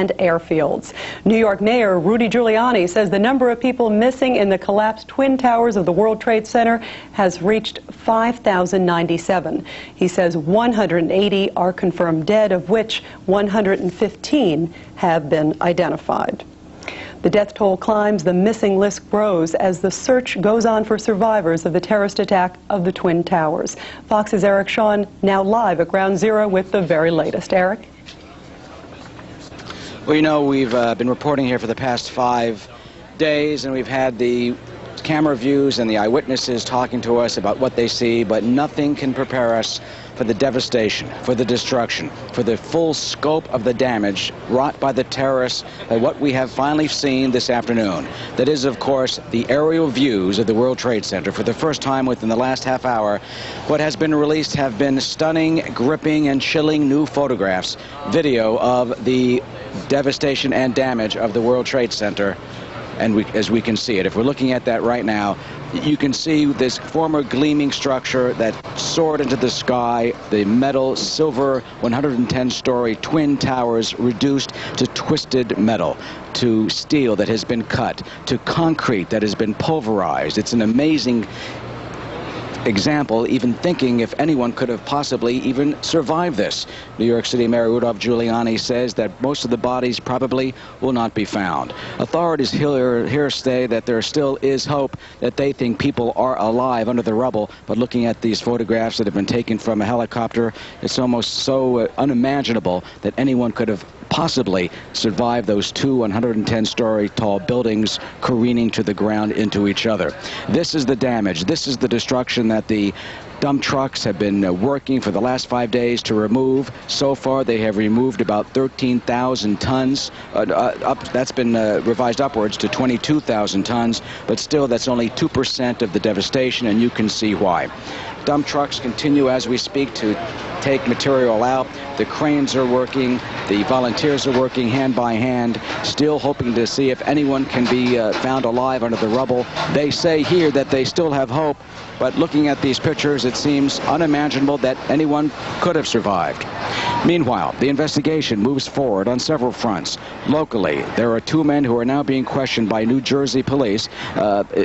and airfields. New York Mayor Rudy Giuliani says the number of people missing in the collapsed Twin Towers of the World Trade Center has reached 5,097. He says 180 are confirmed dead, of which 115 have been identified. The death toll climbs, the missing list grows as the search goes on for survivors of the terrorist attack of the Twin Towers. Fox's Eric Shawn now live at Ground Zero with the very latest. Eric? Well, you know, we've been reporting here for the past 5 days, and we've had the camera views and the eyewitnesses talking to us about what they see, but nothing can prepare us for the devastation, for the destruction, for the full scope of the damage wrought by the terrorists, what we have finally seen this afternoon. That is, of course, the aerial views of the World Trade Center. For the first time within the last half hour, what has been released have been stunning, gripping, and chilling new photographs, video of the devastation and damage of the World Trade Center. And as we can see it, if we're looking at that right now, you can see this former gleaming structure that soared into the sky, the metal, silver, 110-story Twin Towers reduced to twisted metal, to steel that has been cut, to concrete that has been pulverized. It's an amazing example, even thinking if anyone could have possibly even survived this. New York City Mayor Rudolph Giuliani says that most of the bodies probably will not be found. Authorities here say that there still is hope, that they think people are alive under the rubble, but looking at these photographs that have been taken from a helicopter, it's almost so unimaginable that anyone could have possibly survive those two 110-story tall buildings careening to the ground into each other. This is the damage. This is the destruction that the dump trucks have been working for the last 5 days to remove. So far, they have removed about 13,000 tons. That's been revised upwards to 22,000 tons, but still that's only 2% of the devastation, and you can see why. Dump trucks continue as we speak to take material out. The cranes are working. The volunteers are working hand by hand, still hoping to see if anyone can be found alive under the rubble. They say here that they still have hope, but looking at these pictures, it seems unimaginable that anyone could have survived. Meanwhile, the investigation moves forward on several fronts. Locally, there are 2 men who are now being questioned by New Jersey police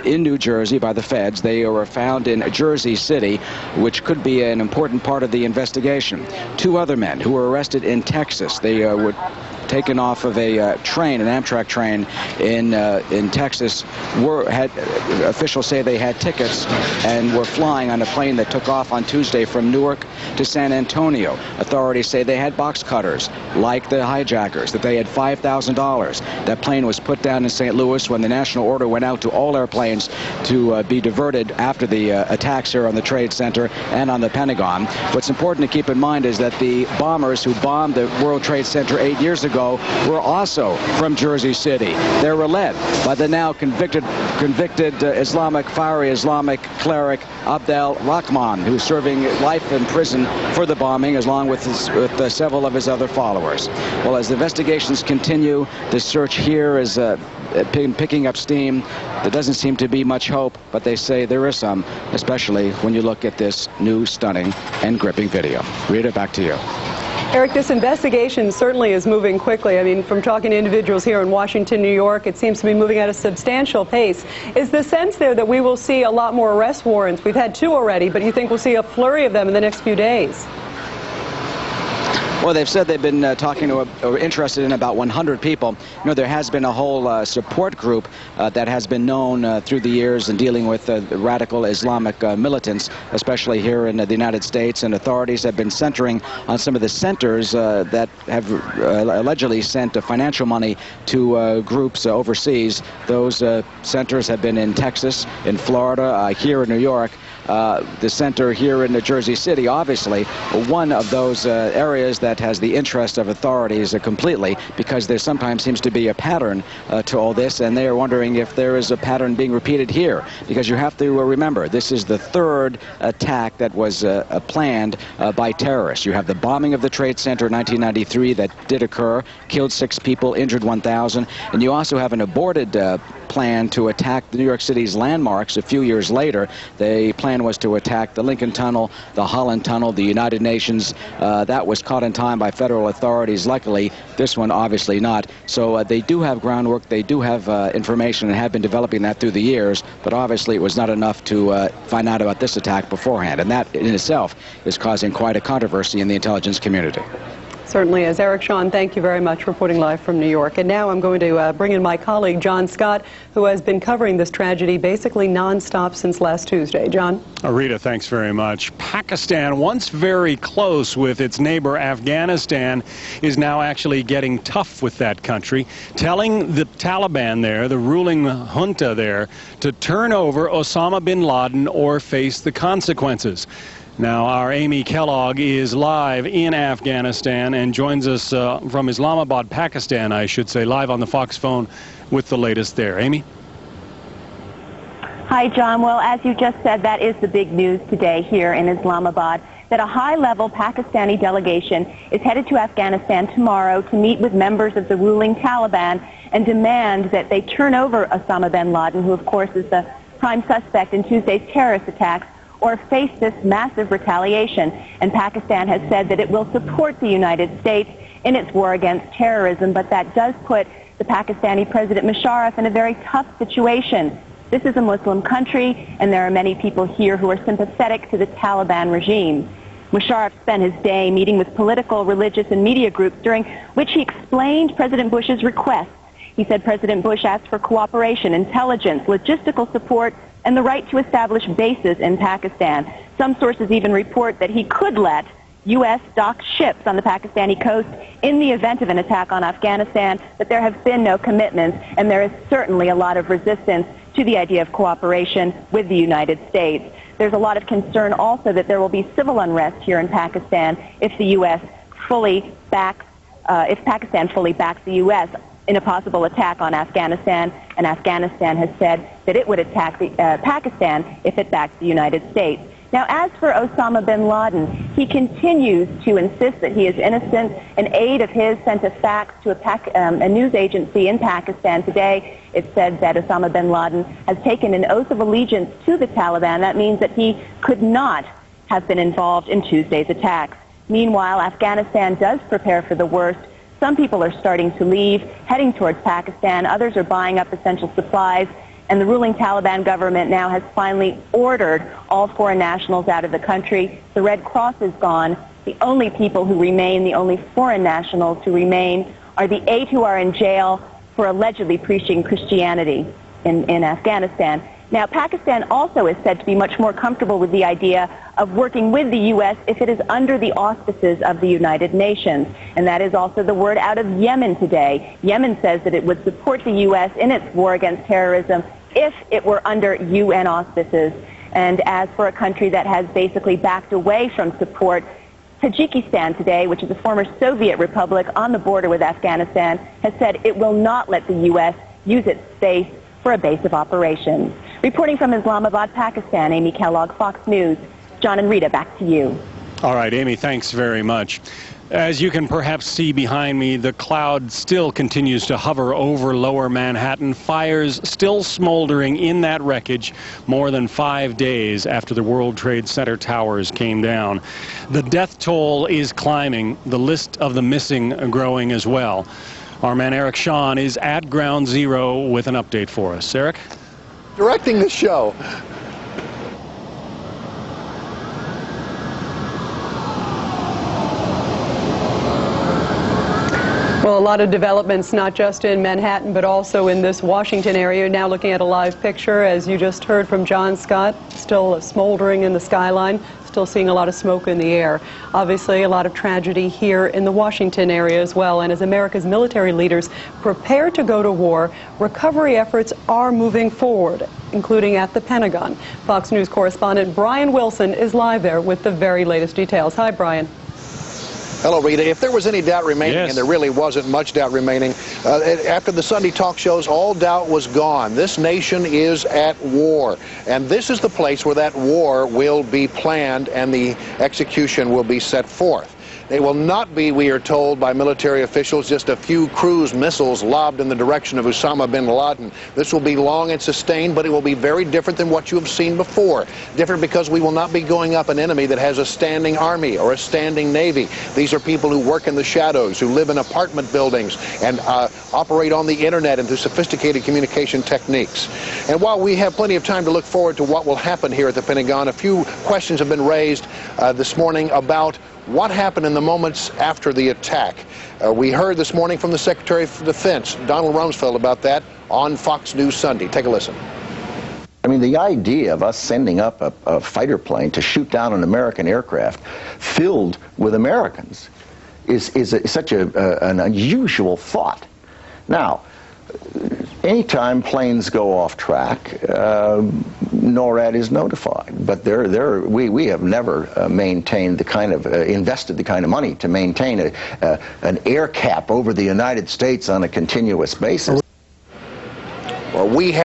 in New Jersey by the feds. They were found in Jersey City, which could be an important part of the investigation. 2 other men who were arrested in Texas. They were taken off of a train, an Amtrak train in Texas. Officials say they had tickets and were flying on a plane that took off on Tuesday from Newark to San Antonio. Authorities say they had box cutters, like the hijackers, that they had $5,000. That plane was put down in St. Louis when the national order went out to all airplanes to be diverted after the attacks here on the Trade Center and on the Pentagon. What's important to keep in mind is that the bombers who bombed the World Trade Center 8 years ago were also from Jersey City. They were led by the now convicted fiery Islamic cleric Abdel Rahman, who's serving life in prison for the bombing, along with several of his other followers. Well, as the investigations continue, the search here is picking up steam. There doesn't seem to be much hope, but they say there is some, especially when you look at this new stunning and gripping video. Rita, back to you. Eric, this investigation certainly is moving quickly. I mean, from talking to individuals here in Washington, New York, it seems to be moving at a substantial pace. Is the sense there that we will see a lot more arrest warrants? We've had 2 already, but you think we'll see a flurry of them in the next few days? Well, they've said they've been talking to or interested in about 100 people. You know, there has been a whole support group that has been known through the years in dealing with radical Islamic militants, especially here in the United States, and authorities have been centering on some of the centers that have allegedly sent financial money to groups overseas. Those centers have been in Texas, in Florida, here in New York. The center here in Jersey City, obviously, one of those areas that has the interest of authorities completely, because there sometimes seems to be a pattern to all this, and they are wondering if there is a pattern being repeated here, because you have to remember, this is the 3rd attack that was planned by terrorists. You have the bombing of the Trade Center in 1993 that did occur, killed 6 people, injured 1,000, and you also have an aborted plan to attack New York City's landmarks a few years later. They plan plan was to attack the Lincoln Tunnel, the Holland Tunnel, the United Nations. That was caught in time by federal authorities. Luckily, this one obviously not. So they do have groundwork, they do have information, and have been developing that through the years, but obviously it was not enough to find out about this attack beforehand, and that in itself is causing quite a controversy in the intelligence community. Certainly is. Eric Shawn, thank you very much, reporting live from New York. And now I'm going to bring in my colleague, John Scott, who has been covering this tragedy basically nonstop since last Tuesday. John? Rita, thanks very much. Pakistan, once very close with its neighbor Afghanistan, is now actually getting tough with that country, telling the Taliban there, the ruling junta there, to turn over Osama bin Laden or face the consequences. Now, our Amy Kellogg is live in Afghanistan and joins us from Islamabad, Pakistan, I should say, live on the Fox phone with the latest there. Amy? Hi, John. Well, as you just said, that is the big news today here in Islamabad, that a high-level Pakistani delegation is headed to Afghanistan tomorrow to meet with members of the ruling Taliban and demand that they turn over Osama bin Laden, who, of course, is the prime suspect in Tuesday's terrorist attacks, or face this massive retaliation. And Pakistan has said that it will support the United States in its war against terrorism, but that does put the Pakistani President Musharraf in a very tough situation. This is a Muslim country, and there are many people here who are sympathetic to the Taliban regime. Musharraf spent his day meeting with political, religious, and media groups, during which he explained President Bush's requests. He said President Bush asked for cooperation, intelligence, logistical support, and the right to establish bases in Pakistan. Some sources even report that he could let U.S. docked ships on the Pakistani coast in the event of an attack on Afghanistan, but there have been no commitments, and there is certainly a lot of resistance to the idea of cooperation with the United States. There's a lot of concern also that there will be civil unrest here in Pakistan if the U.S. if Pakistan fully backs the U.S. in a possible attack on Afghanistan, and Afghanistan has said that it would attack Pakistan if it backs the United States. Now, as for Osama bin Laden, he continues to insist that he is innocent. An aide of his sent a fax to a news agency in Pakistan today. It said that Osama bin Laden has taken an oath of allegiance to the Taliban. That means that he could not have been involved in Tuesday's attacks. Meanwhile, Afghanistan does prepare for the worst. Some people are starting to leave, heading towards Pakistan. Others are buying up essential supplies. And the ruling Taliban government now has finally ordered all foreign nationals out of the country. The Red Cross is gone. The only people who remain, the only foreign nationals who remain, are the 8 who are in jail for allegedly preaching Christianity in Afghanistan. Now, Pakistan also is said to be much more comfortable with the idea of working with the U.S. if it is under the auspices of the United Nations. And that is also the word out of Yemen today. Yemen says that it would support the U.S. in its war against terrorism if it were under UN auspices. And as for a country that has basically backed away from support, Tajikistan today, which is a former Soviet republic on the border with Afghanistan, has said it will not let the U.S. use its space for a base of operations. Reporting from Islamabad, Pakistan, Amy Kellogg, Fox News. John and Rita, back to you. All right, Amy, thanks very much. As you can perhaps see behind me, the cloud still continues to hover over lower Manhattan. Fires still smoldering in that wreckage more than 5 days after the World Trade Center towers came down. The death toll is climbing, the list of the missing growing as well. Our man Eric Shawn is at Ground Zero with an update for us. Eric? Directing the show. Well, a lot of developments, not just in Manhattan, but also in this Washington area. Now looking at a live picture, as you just heard from John Scott, still smoldering in the skyline, still seeing a lot of smoke in the air. Obviously, a lot of tragedy here in the Washington area as well. And as America's military leaders prepare to go to war, recovery efforts are moving forward, including at the Pentagon. Fox News correspondent Brian Wilson is live there with the very latest details. Hi, Brian. Hello, Rita. If there was any doubt remaining, Yes. and there really wasn't much doubt remaining, after the Sunday talk shows, all doubt was gone. This nation is at war, and this is the place where that war will be planned and the execution will be set forth. They will not be, we are told by military officials, just a few cruise missiles lobbed in the direction of Osama bin Laden. This will be long and sustained, but it will be very different than what you have seen before. Different because we will not be going up an enemy that has a standing army or a standing navy. These are people who work in the shadows, who live in apartment buildings and operate on the internet and through sophisticated communication techniques. And while we have plenty of time to look forward to what will happen here at the Pentagon, a few questions have been raised this morning about what happened in the moments after the attack. We heard this morning from the Secretary of Defense, Donald Rumsfeld, about that on Fox News Sunday. Take a listen. I mean, the idea of us sending up a fighter plane to shoot down an American aircraft filled with Americans is such an unusual thought. Now, anytime planes go off track, NORAD is notified, but we have never maintained the kind of, invested the kind of money to maintain an air cap over the United States on a continuous basis. Well, we